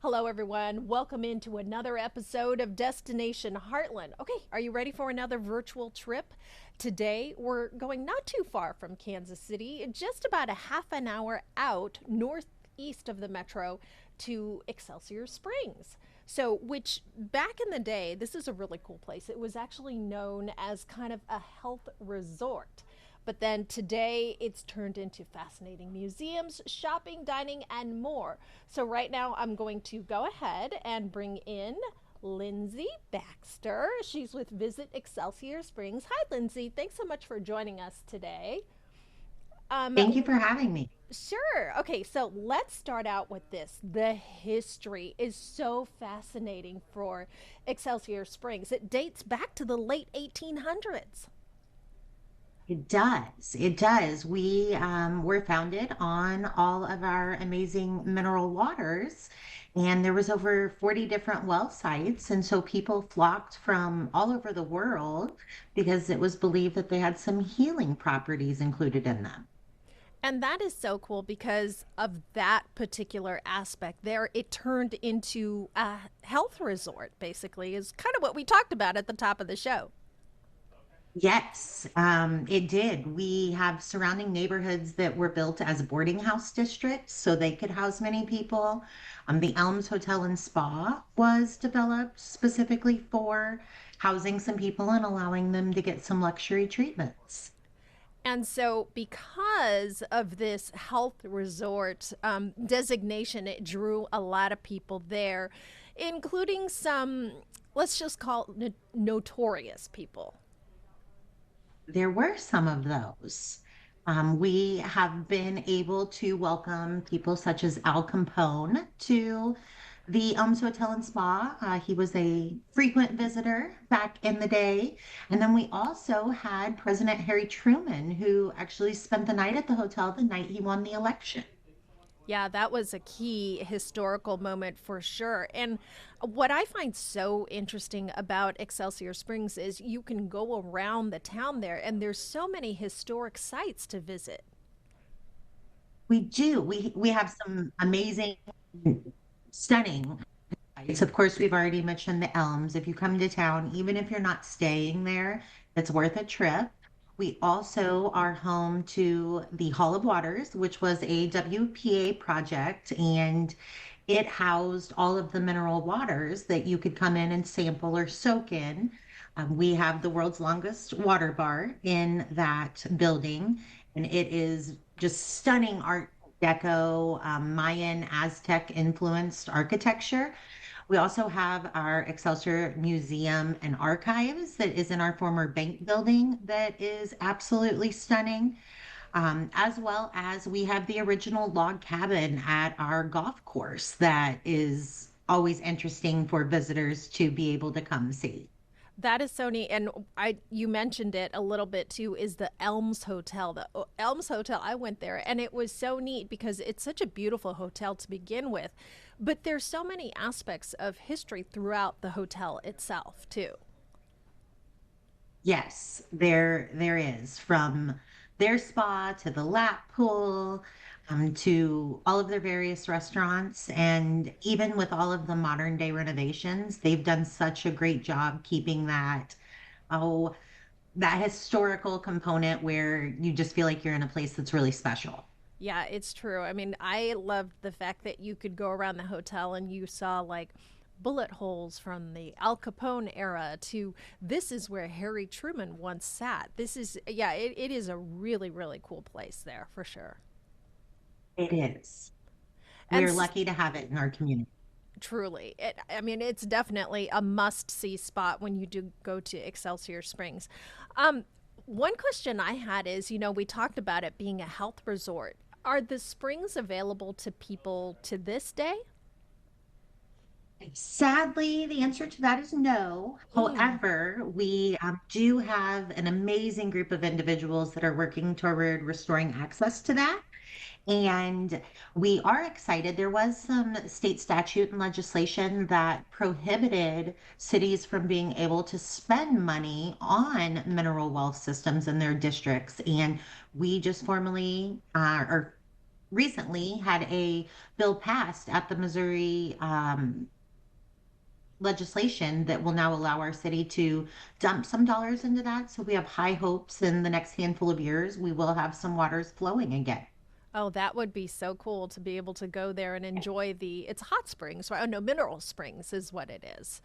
Hello, everyone. Welcome into another episode of Destination Heartland. Okay, are you ready for another virtual trip? Today, we're going not too far from Kansas City, just about a half an hour out northeast of the metro to Excelsior Springs. So, which back in the day, this is a really cool place. It was actually known as kind of a health resort. But then today it's turned into fascinating museums, shopping, dining, and more. So, right now I'm going to go ahead and bring in Lindsay Baxter. She's with Visit Excelsior Springs. Hi, Lindsay. Thanks so much for joining us today. Um, Thank you for having me. sure. Okay, so let's start out with this. The history is so fascinating for Excelsior Springs. It dates back to the late 1800s. It does. It does. We were founded on all of our amazing mineral waters, and there was over 40 different well sites. And so people flocked from all over the world because it was believed that they had some healing properties included in them. And that is so cool because of that particular aspect there. It turned into a health resort, basically, is kind of what we talked about at the top of the show. Yes, it did. We have surrounding neighborhoods that were built as boarding house districts so they could house many people. The Elms Hotel and Spa was developed specifically for housing some people and allowing them to get some luxury treatments. And so, because of this health resort designation, it drew a lot of people there, including some, let's just call notorious people. There were some of those. We have been able to welcome people such as Al Capone to the Elms Hotel and Spa. He was a frequent visitor back in the day. And then we also had President Harry Truman, who actually spent the night at the hotel the night he won the election. Yeah, that was a key historical moment for sure. And what I find so interesting about Excelsior Springs is you can go around the town there and there's so many historic sites to visit. We do. We have some amazing, stunning sites. Of course, we've already mentioned the Elms. If you come to town, even if you're not staying there, it's worth a trip. We also are home to the Hall of Waters, which was a WPA project, and it housed all of the mineral waters that you could come in and sample or soak in. We have the world's longest water bar in that building, and it is just stunning art deco, Mayan, Aztec influenced architecture. We also have our Excelsior Museum and Archives that is in our former bank building that is absolutely stunning. As well as we have the original log cabin at our golf course that is always interesting for visitors to be able to come see. That is so neat. And you mentioned it a little bit too, is the Elms Hotel. The Elms Hotel, I went there and it was so neat because it's such a beautiful hotel to begin with. But there's so many aspects of history throughout the hotel itself too. Yes, there is from their spa to the lap pool, to all of their various restaurants, and even with all of the modern day renovations, they've done such a great job keeping that oh that historical component where you just feel like you're in a place that's really special. Yeah, it's true. I mean, I loved the fact that you could go around the hotel and you saw like bullet holes from the Al Capone era to this is where Harry Truman once sat. This is, yeah, it is a really, really cool place there for sure. It is. And We're lucky to have it in our community. truly, I mean, it's definitely a must see spot when you do go to Excelsior Springs. Um, One question I had is, we talked about it being a health resort. Are the springs available to people to this day? Sadly, the answer to that is no. Mm. However, we do have an amazing group of individuals that are working toward restoring access to that. And we are excited. There was some state statute and legislation that prohibited cities from being able to spend money on mineral wealth systems in their districts. And we just formally, or recently had a bill passed at the Missouri legislation that will now allow our city to dump some dollars into that. So we have high hopes in the next handful of years, we will have some waters flowing again. Oh, that would be so cool to be able to go there and enjoy the it's hot springs, right? Oh no, mineral springs is what it is.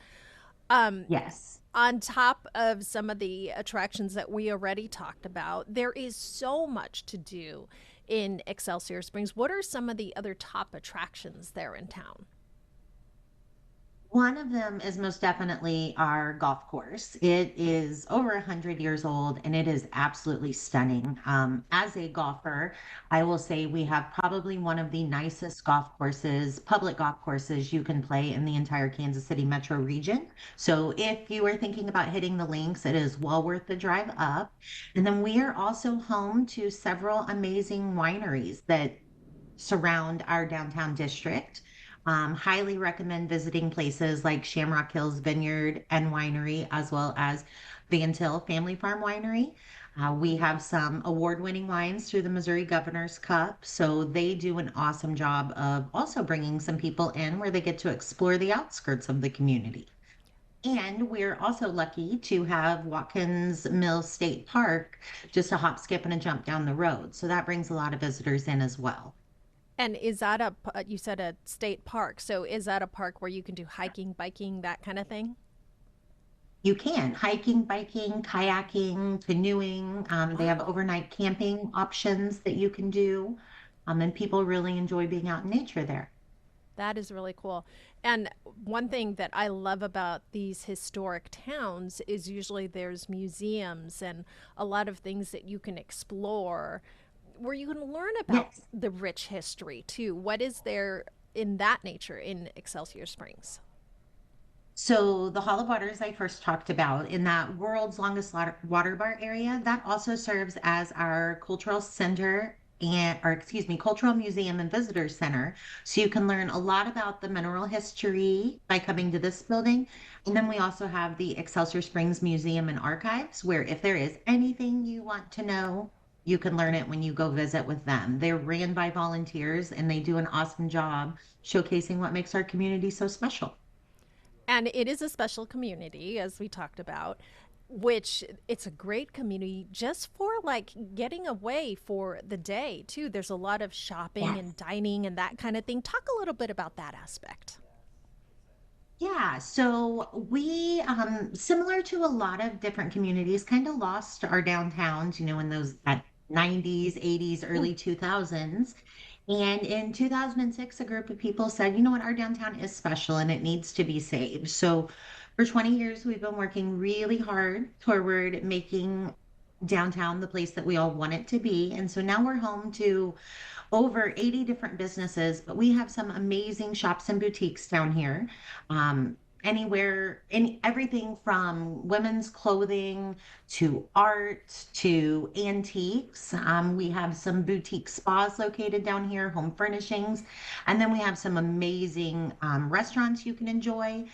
Um, Yes. on top of some of the attractions that we already talked about, there is so much to do in Excelsior Springs. What are some of the other top attractions there in town? One of them is most definitely our golf course. It is over 100 years old and it is absolutely stunning. As a golfer, I will say we have probably one of the nicest golf courses, public golf courses you can play in the entire Kansas City metro region. So if you are thinking about hitting the links, it is well worth the drive up. And then we are also home to several amazing wineries that surround our downtown district. Highly recommend visiting places like Shamrock Hills Vineyard and Winery, as well as Van Til Family Farm Winery. We have some award-winning wines through the Missouri Governor's Cup, so they do an awesome job of also bringing some people in where they get to explore the outskirts of the community. And we're also lucky to have Watkins Mills State Park just a hop, skip, and a jump down the road. So that brings a lot of visitors in as well. And is that you said a state park, so is that a park where you can do hiking, biking, that kind of thing? You can hiking, biking, kayaking, canoeing. They have Wow. overnight camping options that you can do. And people really enjoy being out in nature there. That is really cool. And one thing that I love about these historic towns is usually there's museums and a lot of things that you can explore where you can learn about Yes. the rich history too. What is there in that nature in Excelsior Springs? So the Hall of Waters I first talked about in that world's longest water bar area, that also serves as our cultural center and, or excuse me, cultural museum and visitor center. So you can learn a lot about the mineral history by coming to this building. And then we also have the Excelsior Springs Museum and Archives, where if there is anything you want to know, you can learn it when you go visit with them. They're ran by volunteers and they do an awesome job showcasing what makes our community so special. And it is a special community, as we talked about, which it's a great community just for like getting away for the day, too. There's a lot of shopping Yes. and dining and that kind of thing. Talk a little bit about that aspect. Yeah, so we, similar to a lot of different communities, kind of lost our downtowns, in those at 90s, 80s, early 2000s. And in 2006, a group of people said, you know what, our downtown is special and it needs to be saved. So for 20 years, we've been working really hard toward making downtown the place that we all want it to be. And so now we're home to over 80 different businesses, but we have some amazing shops and boutiques down here. Anywhere, everything from women's clothing to art to antiques. We have some boutique spas located down here, home furnishings, and then we have some amazing restaurants you can enjoy.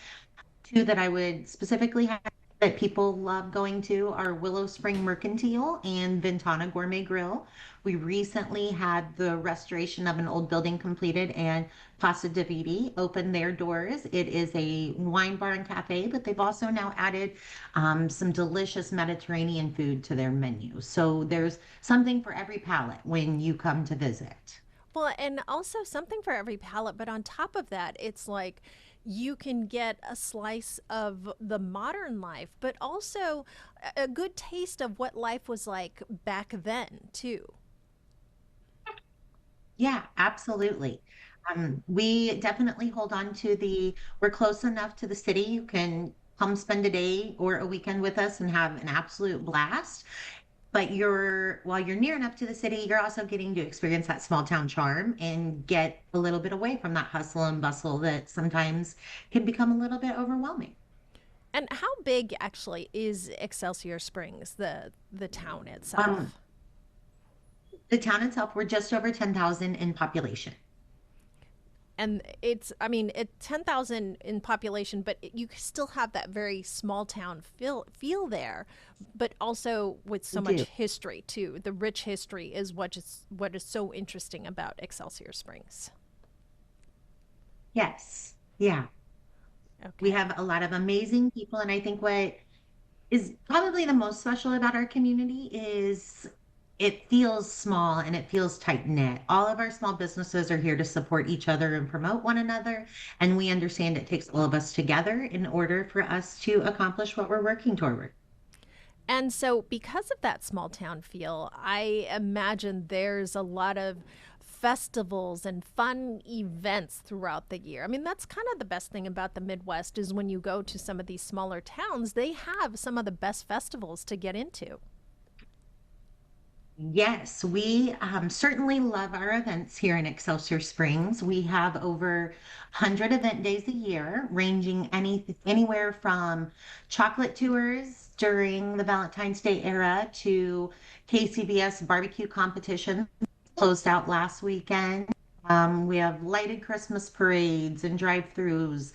Two that I would specifically have that people love going to are Willow Spring Mercantile and Ventana Gourmet Grill. We recently had the restoration of an old building completed and Casa Davidi opened their doors. It is a wine bar and cafe, but they've also now added some delicious Mediterranean food to their menu. So there's something for every palate when you come to visit. Well, and also something for every palate, but on top of that, it's like you can get a slice of the modern life, but also a good taste of what life was like back then, too. Yeah, absolutely. We definitely hold on to we're close enough to the city. You can come spend a day or a weekend with us and have an absolute blast. But while you're near enough to the city, you're also getting to experience that small town charm and get a little bit away from that hustle and bustle that sometimes can become a little bit overwhelming. And how big actually is Excelsior Springs, the town Um, itself? the town itself, we're just over 10,000 in population. And it's, I mean, 10,000 in population, but you still have that very small town feel there, but also with We so much do. history too. The rich history is what is so interesting about Excelsior Springs. Yes. Yeah. We Okay. have a lot of amazing people. And I think what is probably the most special about our community is it feels small and it feels tight knit. All of our small businesses are here to support each other and promote one another. And we understand it takes all of us together in order for us to accomplish what we're working toward. And so, because of that small town feel, I imagine there's a lot of festivals and fun events throughout the year. I mean, that's kind of the best thing about the Midwest is when you go to some of these smaller towns, they have some of the best festivals to get into. Yes, we certainly love our events here in Excelsior Springs. We have over 100 event days a year, ranging anywhere from chocolate tours during the Valentine's Day era to KCBS barbecue competition closed out last weekend. We have lighted Christmas parades and drive-throughs.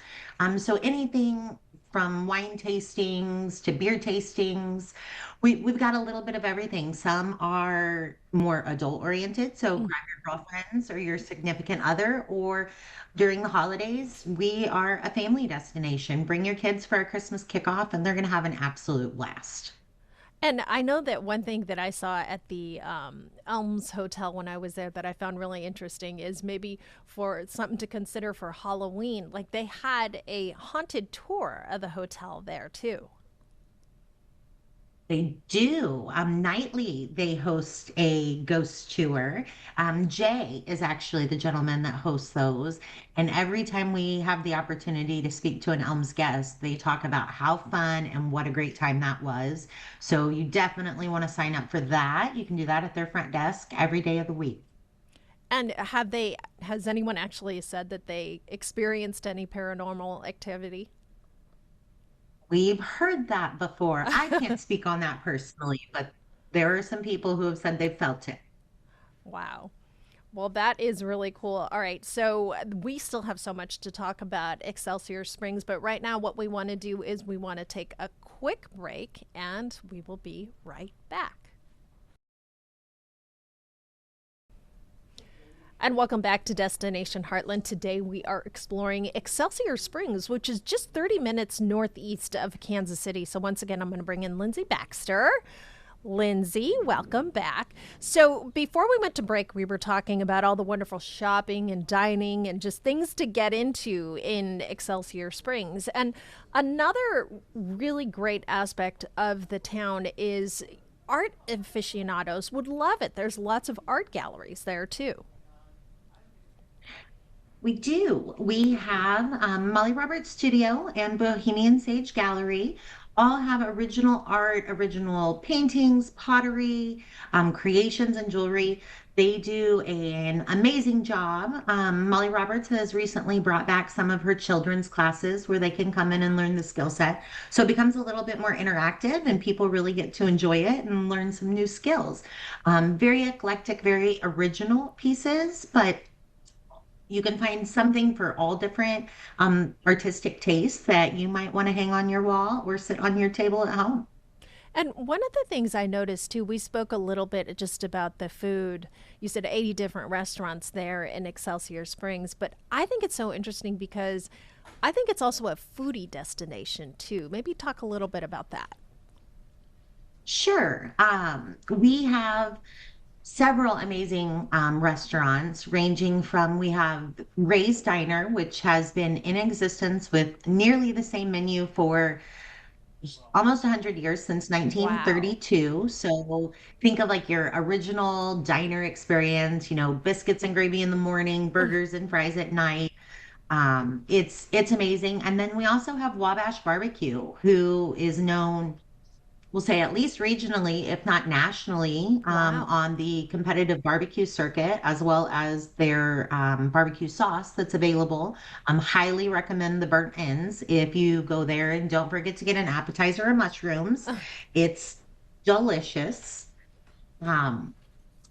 So anything from wine tastings to beer tastings. We've got a little bit of everything. Some are more adult oriented, so Mm. grab your girlfriends or your significant other, or during the holidays, we are a family destination. Bring your kids for a Christmas kickoff, and they're going to have an absolute blast. And I know that one thing that I saw at the Elms Hotel when I was there that I found really interesting is maybe for something to consider for Halloween. Like they had a haunted tour of the hotel there too. They do. Nightly, they host a ghost tour. Jay is actually the gentleman that hosts those. And every time we have the opportunity to speak to an Elms guest, they talk about how fun and what a great time that was. So you definitely want to sign up for that. You can do that at their front desk every day of the week. And has anyone actually said that they experienced any paranormal activity? We've heard that before. I can't speak on that personally, but there are some people who have said they felt it. Wow. Well, that is really cool. All right. So we still have so much to talk about Excelsior Springs, but right now, what we want to do is we want to take a quick break and we will be right back. And welcome back to Destination Heartland. Today we are exploring Excelsior Springs, which is just 30 minutes northeast of Kansas City. So, once again, I'm going to bring in Lindsay Baxter. Lindsay, welcome back. So, before we went to break, we were talking about all the wonderful shopping and dining and just things to get into in Excelsior Springs. And another really great aspect of the town is art aficionados would love it. There's lots of art galleries there, too. We do. We have Molly Roberts Studio and Bohemian Sage Gallery all have original art, original paintings, pottery, creations, and jewelry. They do an amazing job. Molly Roberts has recently brought back some of her children's classes where they can come in and learn the skill set. So it becomes a little bit more interactive and people really get to enjoy it and learn some new skills. Very eclectic, very original pieces, but you can find something for all different artistic tastes that you might want to hang on your wall or sit on your table at home. And one of the things I noticed too, we spoke a little bit just about the food. You said 80 different restaurants there in Excelsior Springs, but I think it's so interesting because I think it's also a foodie destination too. Maybe talk a little bit about that. Sure. We have several amazing restaurants, ranging from we have Ray's Diner, which has been in existence with nearly the same menu for almost 100 years since Wow. 1932. So think of like your original diner experience, biscuits and gravy in the morning, burgers and fries at night. It's amazing. And then we also have Wabash Barbecue, who is known, we'll say at least regionally, if not nationally, Wow. on the competitive barbecue circuit, as well as their barbecue sauce that's available. Highly recommend the burnt ends if you go there, and don't forget to get an appetizer of mushrooms. It's delicious. Um,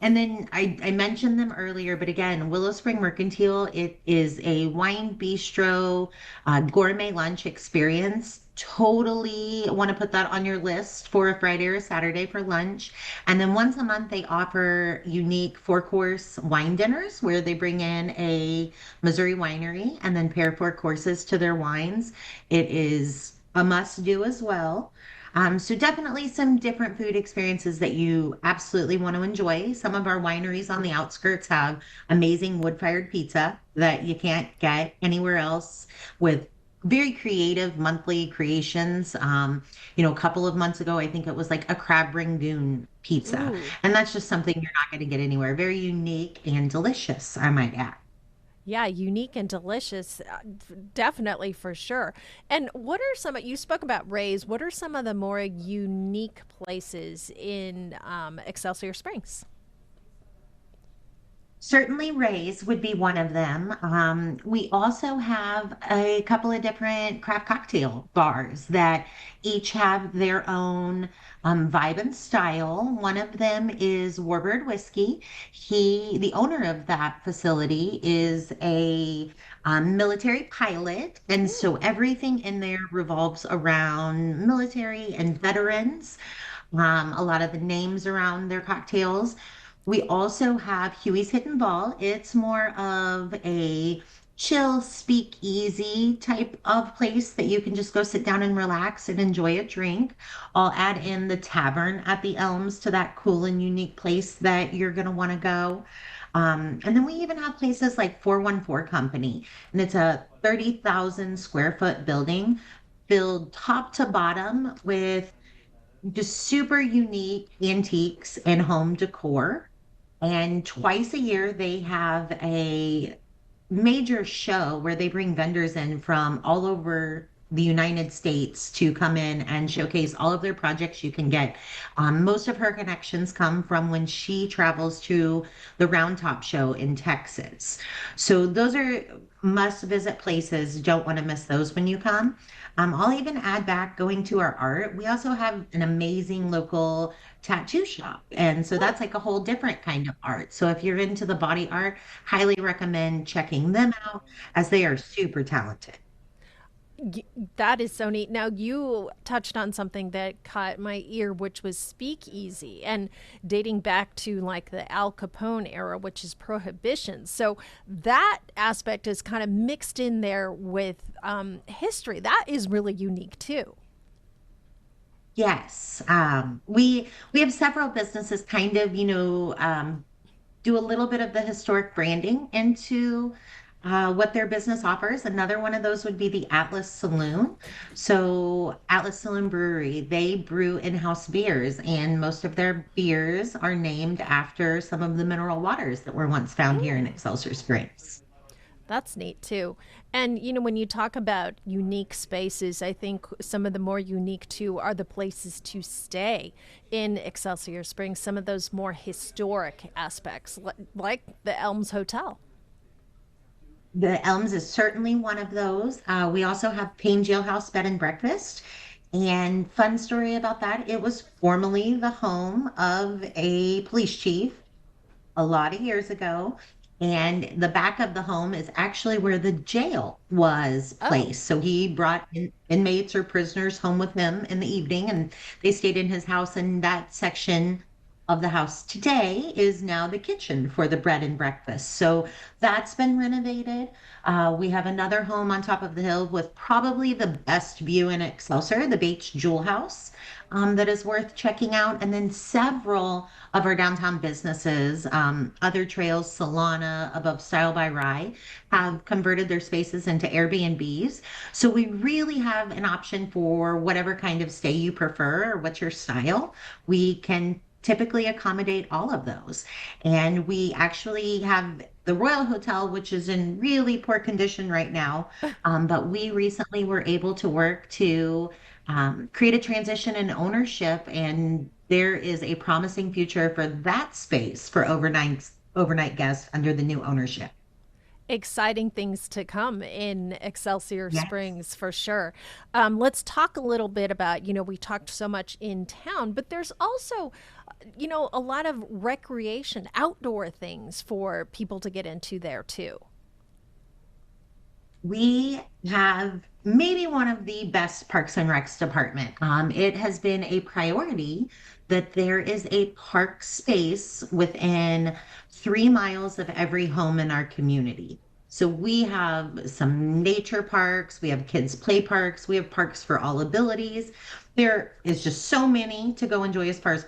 And then I mentioned them earlier, but again, Willow Spring Mercantile, it is a wine bistro, gourmet lunch experience. Totally want to put that on your list for a Friday or a Saturday for lunch. And then once a month, they offer unique four-course wine dinners where they bring in a Missouri winery and then pair four courses to their wines. It is a must-do as well. So definitely some different food experiences that you absolutely want to enjoy. Some of our wineries on the outskirts have amazing wood-fired pizza that you can't get anywhere else with very creative monthly creations. A couple of months ago, I think it was like a crab rangoon pizza. Ooh. And that's just something you're not going to get anywhere. Very unique and delicious, I might add. Yeah, unique and delicious, definitely for sure. And what are some, you spoke about Ray's, what are some of the more unique places in Excelsior Springs? Certainly, Ray's would be one of them. We also have a couple of different craft cocktail bars that each have their own vibe and style. One of them is Warbird Whiskey. The owner of that facility, is a military pilot, and so everything in there revolves around military and veterans. A lot of the names around their cocktails. We also have Huey's Hidden Ball. It's more of a chill, speak easy type of place that you can just go sit down and relax and enjoy a drink. I'll add in the Tavern at the Elms to that cool and unique place that you're going to want to go. And then we even have places like 414 Company, and it's a 30,000 square foot building filled top to bottom with just super unique antiques and home decor. And twice a year, they have a major show where they bring vendors in from all over the United States to come in and showcase all of their projects you can get. Most of her connections come from when she travels to the Round Top Show in Texas. So those are must visit places. Don't want to miss those when you come. I'll even add back going to our art. We also have an amazing local tattoo shop. And so Oh, that's like a whole different kind of art. So if you're into the body art, highly recommend checking them out as they are super talented. y- that is so neat. Now, you touched on something that caught my ear, which was speakeasy and dating back to like the Al Capone era, which is prohibition. So that aspect is kind of mixed in there with history. That is really unique too. Yes, we have several businesses kind of, do a little bit of the historic branding into what their business offers. Another one of those would be the Atlas Saloon. So, Atlas Saloon Brewery, they brew in-house beers, and most of their beers are named after some of the mineral waters that were once found here in Excelsior Springs. That's neat too. And when you talk about unique spaces, I think some of the more unique too are the places to stay in Excelsior Springs, some of those more historic aspects, like the Elms Hotel. The Elms is certainly one of those. We also have Payne Jailhouse Bed and Breakfast. And fun story about that, it was formerly the home of a police chief a lot of years ago. And the back of the home is actually where the jail was Oh, placed. So he brought inmates or prisoners home with him in the evening, and they stayed in his house. And that section of the house today is now the kitchen for the bread and breakfast. So that's been renovated. We have another home on top of the hill with probably the best view in Excelsior, the Bates Jewel House, that is worth checking out. And then several of our downtown businesses, Other Trails, Solana, Above Style by Rye, have converted their spaces into Airbnbs. So we really have an option for whatever kind of stay you prefer or what's your style. We can typically accommodate all of those. And we actually have the Royal Hotel, which is in really poor condition right now. But we recently were able to work to create a transition in ownership, and there is a promising future for that space for overnight guests under the new ownership. exciting things to come in Excelsior Yes. Springs for sure. Let's talk a little bit about, we talked so much in town, but there's also a lot of recreation, outdoor things for people to get into there too. We have maybe one of the best Parks and Recs department. It has been a priority that there is a park space within 3 miles of every home in our community. So we have some nature parks, we have kids' play parks, we have parks for all abilities. There is just so many to go enjoy as far as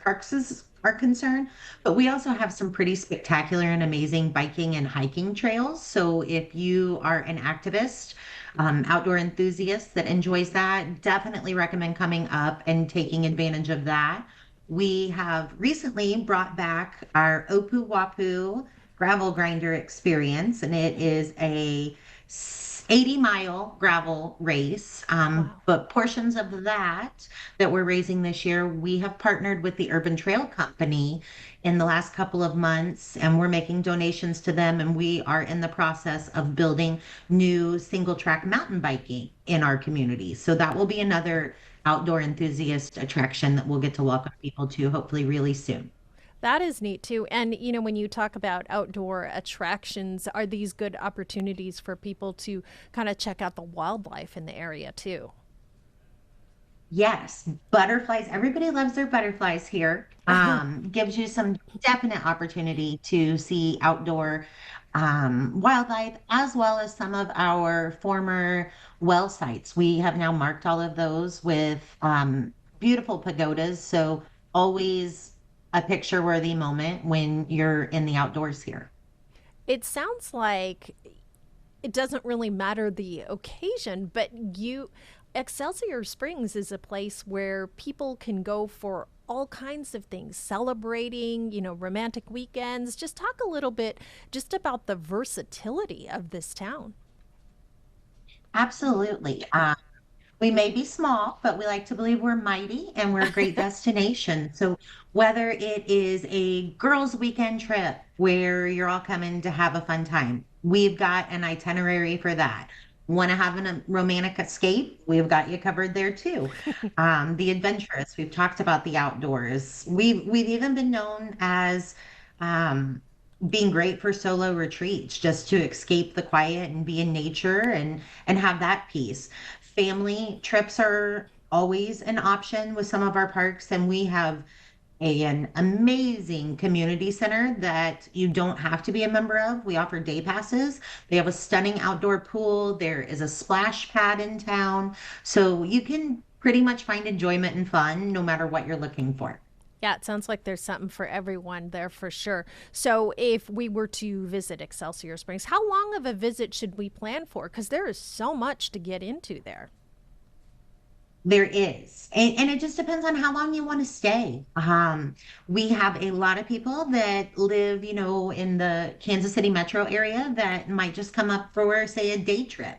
are concerned. But we also have some pretty spectacular and amazing biking and hiking trails. So if you are an activist, outdoor enthusiast that enjoys that, definitely recommend coming up and taking advantage of that. We have recently brought back our Opu Wapu gravel grinder experience, and it is a 80-mile gravel race. Wow. But portions of that we're raising this year, we have partnered with the Urban Trail Company in the last couple of months, and we're making donations to them. And we are in the process of building new single track mountain biking in our community. So that will be another outdoor enthusiast attraction that we'll get to welcome people to hopefully really soon. That is neat too. And, when you talk about outdoor attractions, are these good opportunities for people to kind of check out the wildlife in the area too? Yes, butterflies. Everybody loves their butterflies here. Gives you some definite opportunity to see outdoor wildlife as well as some of our former well sites. We have now marked all of those with beautiful pagodas. So always a picture worthy moment when you're in the outdoors here. It sounds like it doesn't really matter the occasion, but Excelsior Springs is a place where people can go for all kinds of things, celebrating, romantic weekends. Just talk a little bit just about the versatility of this town. Absolutely. We may be small, but we like to believe we're mighty and we're a great destination. So, whether it is a girls' weekend trip where you're all coming to have a fun time, we've got an itinerary for that. Want to have a romantic escape? We've got you covered there too. The adventurous, we've talked about the outdoors. We've even been known as um, being great for solo retreats, just to escape the quiet and be in nature and have that peace. Family trips are always an option with some of our parks, and we have an amazing community center that you don't have to be a member of. We offer day passes. They have a stunning outdoor pool. There is a splash pad in town. So you can pretty much find enjoyment and fun no matter what you're looking for. Yeah, it sounds like there's something for everyone there for sure. So, if we were to visit Excelsior Springs, how long of a visit should we plan for? Because there is so much to get into there. There is. And it just depends on how long you want to stay. We have a lot of people that live, in the Kansas City metro area that might just come up for, say, a day trip.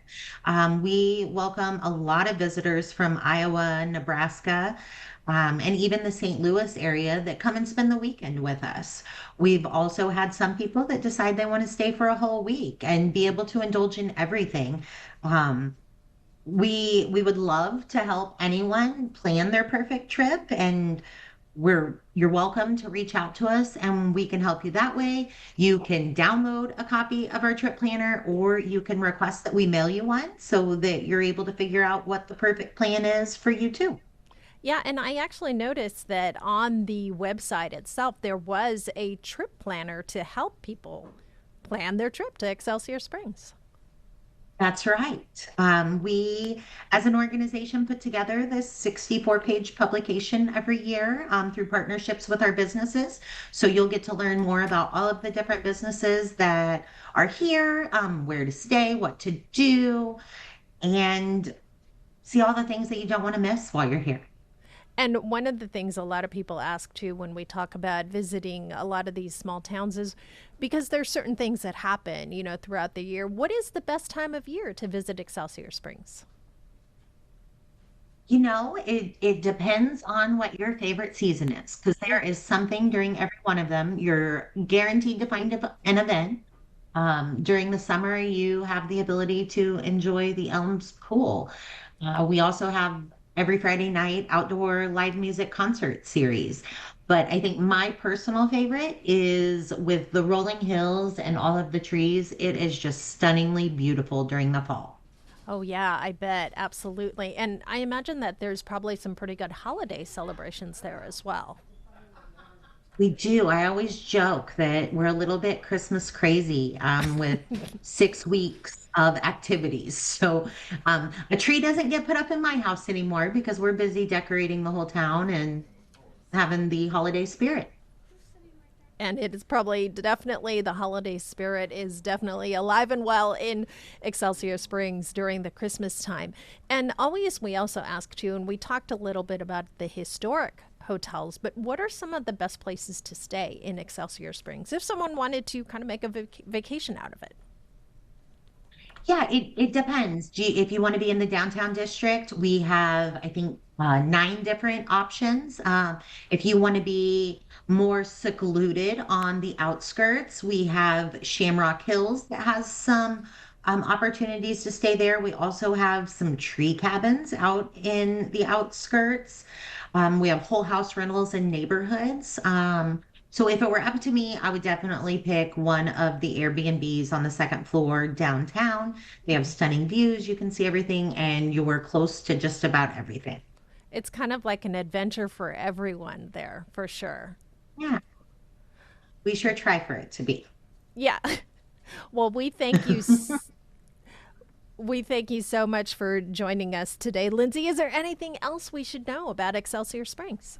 We welcome a lot of visitors from Iowa, Nebraska, and even the St. Louis area that come and spend the weekend with us. We've also had some people that decide they want to stay for a whole week and be able to indulge in everything. Um, we would love to help anyone plan their perfect trip, and you're welcome to reach out to us and we can help you that way. You can download a copy of our trip planner or you can request that we mail you one so that you're able to figure out what the perfect plan is for you too. Yeah, and I actually noticed that on the website itself, there was a trip planner to help people plan their trip to Excelsior Springs. That's right. We, as an organization, put together this 64-page publication every year through partnerships with our businesses. So you'll get to learn more about all of the different businesses that are here, where to stay, what to do, and see all the things that you don't want to miss while you're here. And one of the things a lot of people ask too when we talk about visiting a lot of these small towns is because there's certain things that happen, throughout the year. What is the best time of year to visit Excelsior Springs? It depends on what your favorite season is, because there is something during every one of them. You're guaranteed to find an event. During the summer, you have the ability to enjoy the Elms Pool. We also have every Friday night outdoor live music concert series. But I think my personal favorite is with the rolling hills and all of the trees. It is just stunningly beautiful during the fall. Oh, yeah, I bet. Absolutely. And I imagine that there's probably some pretty good holiday celebrations there as well. We do. I always joke that we're a little bit Christmas crazy with 6 weeks of activities. So a tree doesn't get put up in my house anymore because we're busy decorating the whole town and having the holiday spirit. And it is probably definitely the holiday spirit is definitely alive and well in Excelsior Springs during the Christmas time. And always, we also ask too, and we talked a little bit about the historic hotels, but what are some of the best places to stay in Excelsior Springs if someone wanted to kind of make a vacation out of it? Yeah, it depends. If you want to be in the downtown district, we have, I think, 9 different options. If you want to be more secluded on the outskirts, we have Shamrock Hills that has some opportunities to stay there. We also have some tree cabins out in the outskirts. We have whole house rentals in neighborhoods. So if it were up to me, I would definitely pick one of the Airbnbs on the second floor downtown. They have stunning views, you can see everything, and you are close to just about everything. It's kind of like an adventure for everyone there, for sure. Yeah, we sure try for it to be. Yeah. Well, we thank you so much for joining us today. Lindsay, is there anything else we should know about Excelsior Springs?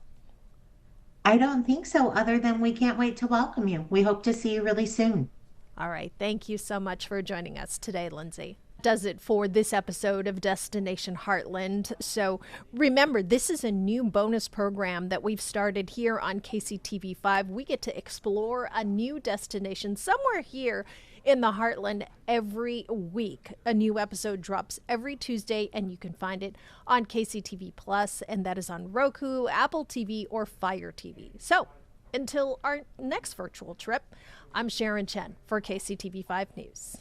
I don't think so, other than we can't wait to welcome you. We hope to see you really soon. All right. Thank you so much for joining us today, Lindsay. Does it for this episode of Destination Heartland. So remember, this is a new bonus program that we've started here on KCTV5. We get to explore a new destination somewhere here in the Heartland every week. A new episode drops every Tuesday, and you can find it on KCTV Plus, and that is on Roku, Apple TV, or Fire TV. So until our next virtual trip, I'm Sharon Chen for KCTV5 News.